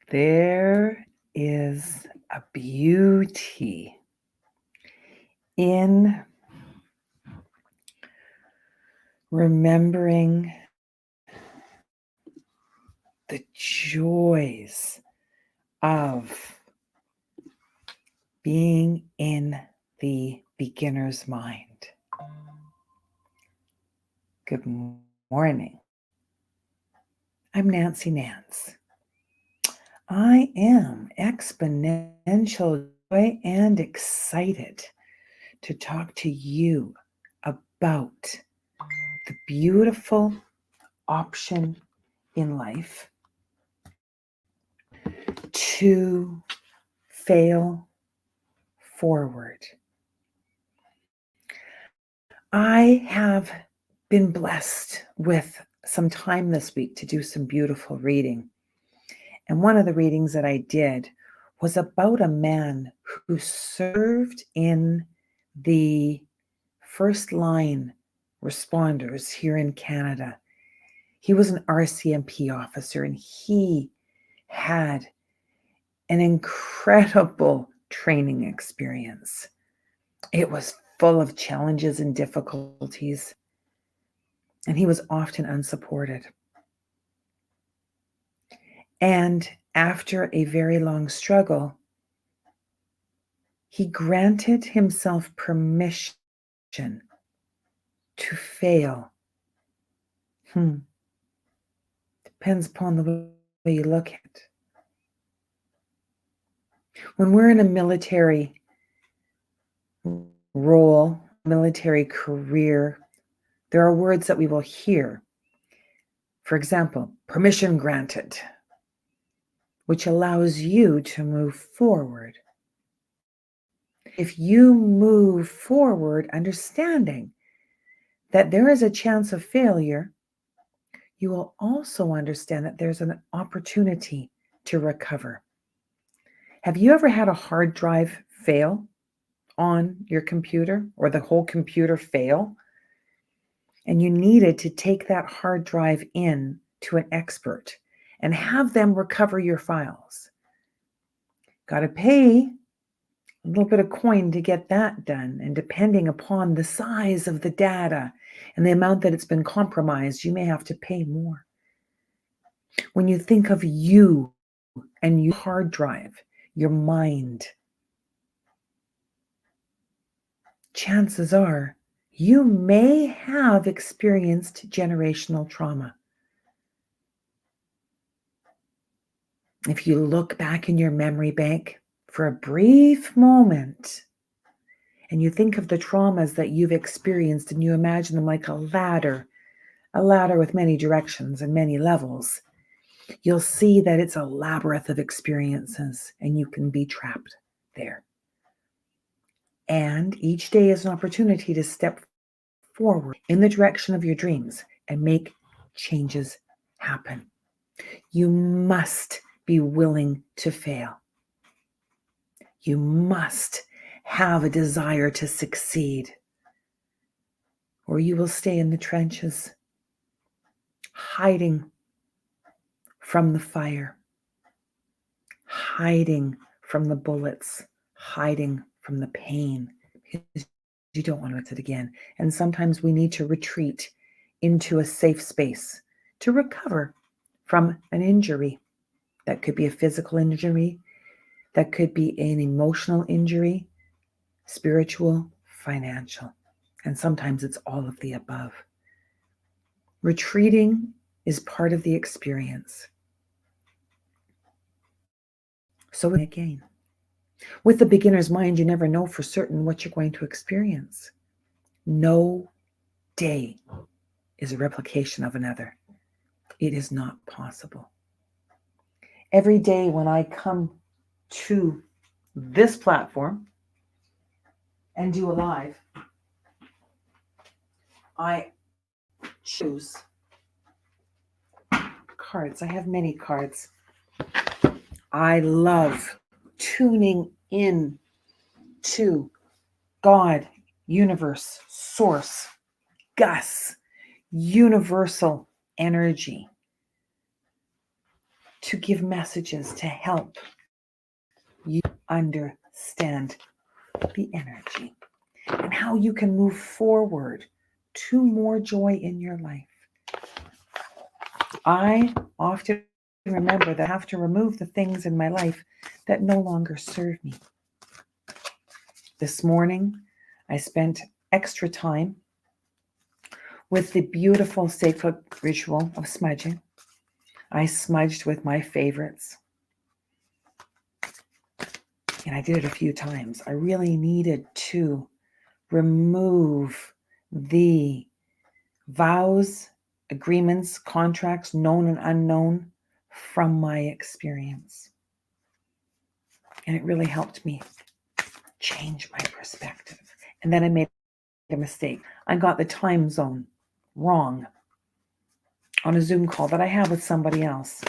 There is a beauty in remembering the joys of being in the beginner's mind. Good morning. I'm Nancy Nance. I am exponential joy and excited to talk to you about the beautiful option in life to fail forward. I have been blessed with some time this week to do some beautiful reading. And one of the readings that I did was about a man who served in the first line responders here in Canada. He was an RCMP officer and he had an incredible training experience. It was full of challenges and difficulties, and he was often unsupported. And after a very long struggle, he granted himself permission to fail. Depends upon the way you look at it. When we're in a military role, military career, there are words that we will hear. For example, permission granted, which allows you to move forward. If you move forward understanding that there is a chance of failure, you will also understand that there's an opportunity to recover. Have you ever had a hard drive fail on your computer or the whole computer fail? And you needed to take that hard drive in to an expert and have them recover your files. Got to pay a little bit of coin to get that done. And depending upon the size of the data and the amount that it's been compromised, you may have to pay more. When you think of you and your hard drive, your mind, chances are you may have experienced generational trauma. If you look back in your memory bank for a brief moment and you think of the traumas that you've experienced and you imagine them like a ladder with many directions and many levels, you'll see that it's a labyrinth of experiences and you can be trapped there. And each day is an opportunity to step forward in the direction of your dreams and make changes happen. You must be willing to fail. You must have a desire to succeed, or you will stay in the trenches, hiding from the fire, hiding from the bullets, hiding from the pain, because you don't want to do it again. And sometimes we need to retreat into a safe space to recover from an injury. That could be a physical injury, that could be an emotional injury, spiritual, financial, and sometimes it's all of the above. Retreating is part of the experience. So again, with the beginner's mind, you never know for certain what you're going to experience. No day is a replication of another. It is not possible. Every day when I come to this platform and do a live, I choose cards. I have many cards. I love tuning in to God, universe, source, Gus, universal energy, to give messages to help you understand the energy and how you can move forward to more joy in your life. I often remember that I have to remove the things in my life that no longer serve me. This morning, I spent extra time with the beautiful sacred ritual of smudging. I smudged with my favorites. And I did it a few times. I really needed to remove the vows, agreements, contracts, known and unknown, from my experience. And it really helped me change my perspective. And then I made a mistake. I got the time zone wrong on a Zoom call that I had with somebody else.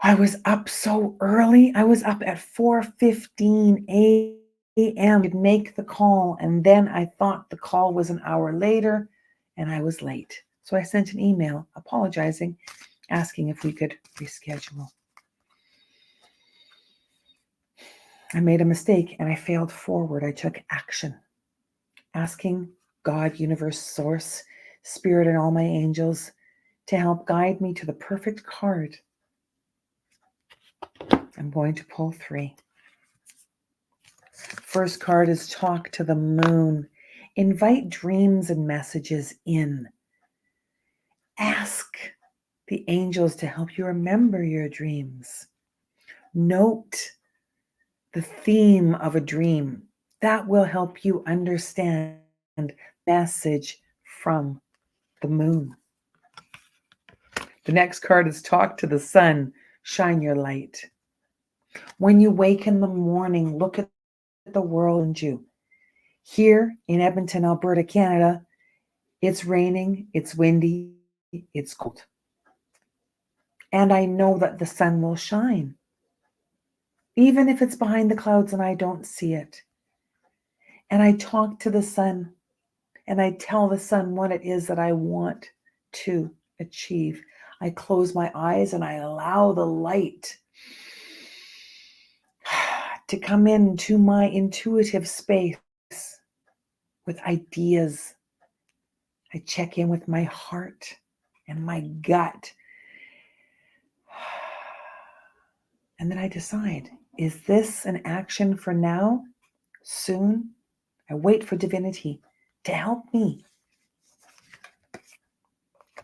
I was up so early. I was up at 4:15 a.m. to make the call, and then I thought the call was an hour later, and I was late. So I sent an email apologizing, asking if we could reschedule. I made a mistake and I failed forward. I took action, asking God, universe, source, spirit, and all my angels to help guide me to the perfect card. I'm going to pull 3. First card is Talk to the Moon. Invite dreams and messages in. Ask the angels to help you remember your dreams. Note the theme of a dream. That will help you understand message from the moon. The next card is Talk to the Sun. Shine your light. When you wake in the morning, look at the world around you. Here in Edmonton, Alberta, Canada, it's raining, it's windy, it's cold. And I know that the sun will shine, even if it's behind the clouds and I don't see it. And I talk to the sun and I tell the sun what it is that I want to achieve. I close my eyes and I allow the light to come into my intuitive space with ideas. I check in with my heart and my gut. And then I decide, is this an action for now? Soon? I wait for divinity to help me.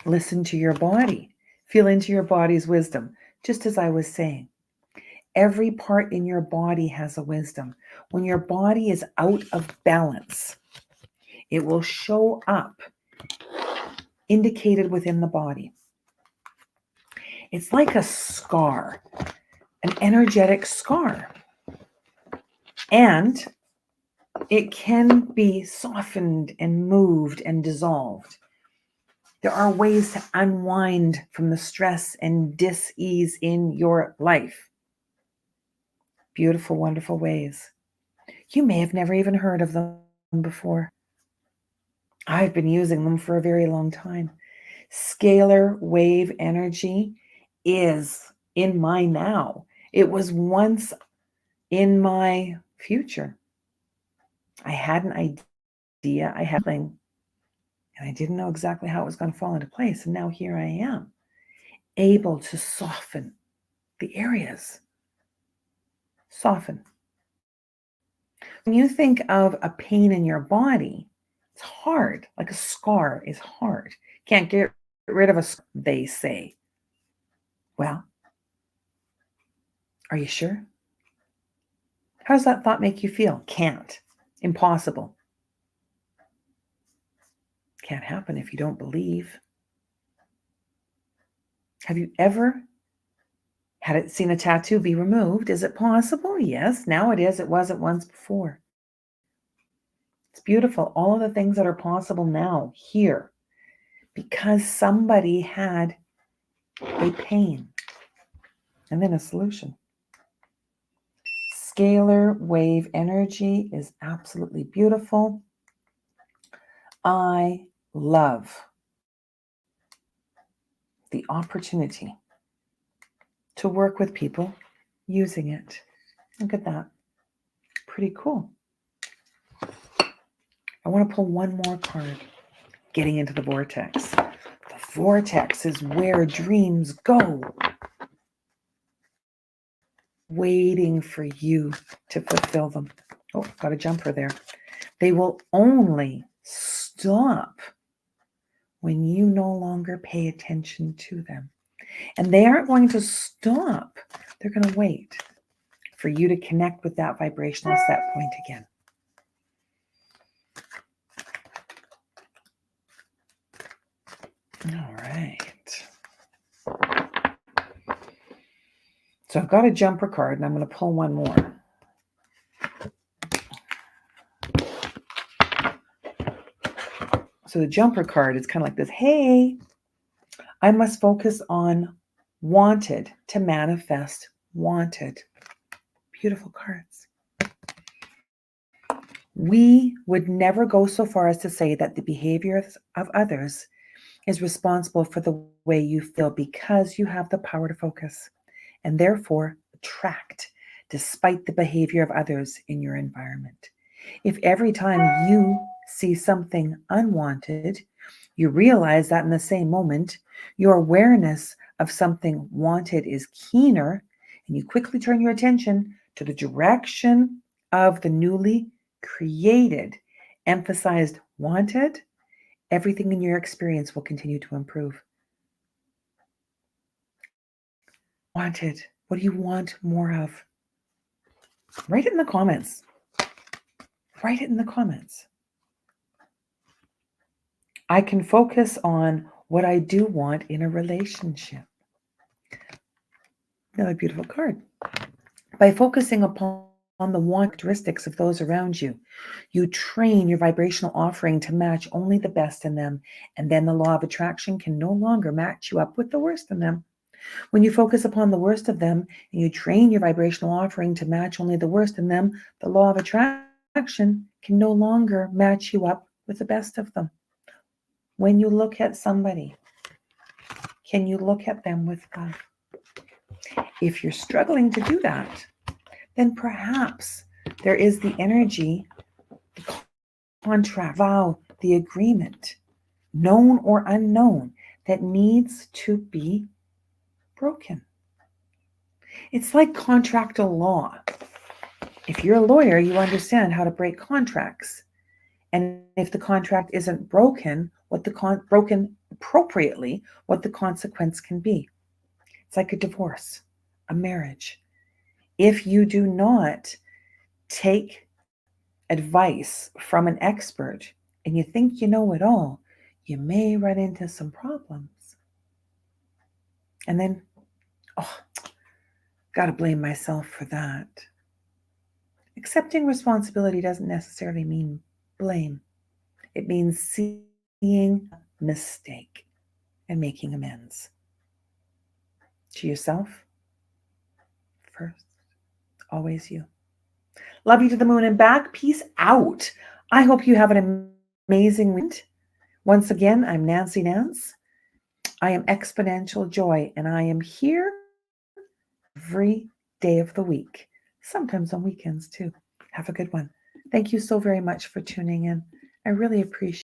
Listen to your body. Feel into your body's wisdom. Just as I was saying, every part in your body has a wisdom. When your body is out of balance, it will show up indicated within the body. It's like a scar, an energetic scar. And it can be softened and moved and dissolved. There are ways to unwind from the stress and dis-ease in your life. Beautiful, wonderful ways. You may have never even heard of them before. I've been using them for a very long time. Scalar wave energy is in my now. It was once in my future. I had an idea, I had a thing, and I didn't know exactly how it was going to fall into place. And now here I am, able to soften the areas. Soften. When you think of a pain in your body, it's hard. Like a scar is hard. Can't get rid of a scar, they say. Well, are you sure? How does that thought make you feel? Can't. Impossible. Can't happen if you don't believe. Have you ever seen a tattoo be removed? Is it possible? Yes, now it is. It wasn't once before. It's beautiful. All of the things that are possible now, here, because somebody had a pain and then a solution. Scalar wave energy is absolutely beautiful. I love the opportunity to work with people using it. Look at that. Pretty cool. I want to pull one more card. Getting into the vortex. The vortex is where dreams go, waiting for you to fulfill them. Oh, got a jumper there. They will only stop when you no longer pay attention to them. And they aren't going to stop. They're going to wait for you to connect with that vibrational set point again. All right. So I've got a jumper card, and I'm going to pull one more. So the jumper card is kind of like this. Hey, I must focus on wanted to manifest wanted. Beautiful cards. We would never go so far as to say that the behaviors of others is responsible for the way you feel, because you have the power to focus and therefore attract despite the behavior of others in your environment. If every time you see something unwanted, you realize that in the same moment, your awareness of something wanted is keener, and you quickly turn your attention to the direction of the newly created, emphasized wanted, everything in your experience will continue to improve. Wanted. What do you want more of? Write it in the comments. Write it in the comments. I can focus on what I do want in a relationship. Another beautiful card. By focusing upon the want characteristics of those around you, you train your vibrational offering to match only the best in them, and then the law of attraction can no longer match you up with the worst in them. When you focus upon the worst of them and you train your vibrational offering to match only the worst in them, the law of attraction can no longer match you up with the best of them. When you look at somebody, can you look at them with love? If you're struggling to do that, then perhaps there is the energy, the contract, vow, the agreement, known or unknown, that needs to be broken. It's like contractual law. If you're a lawyer, you understand how to break contracts. And if the contract isn't broken, broken appropriately, what the consequence can be. It's like a divorce, a marriage. If you do not take advice from an expert and you think you know it all, you may run into some problems. And then, gotta blame myself for that. Accepting responsibility doesn't necessarily mean blame. It means seeing a mistake and making amends. To yourself first, always you. Love you to the moon and back. Peace out. I hope you have an amazing week. Once again, I'm Nancy Nance. I am Exponential Joy, and I am here every day of the week, sometimes on weekends too. Have a good one. Thank you so very much for tuning in. I really appreciate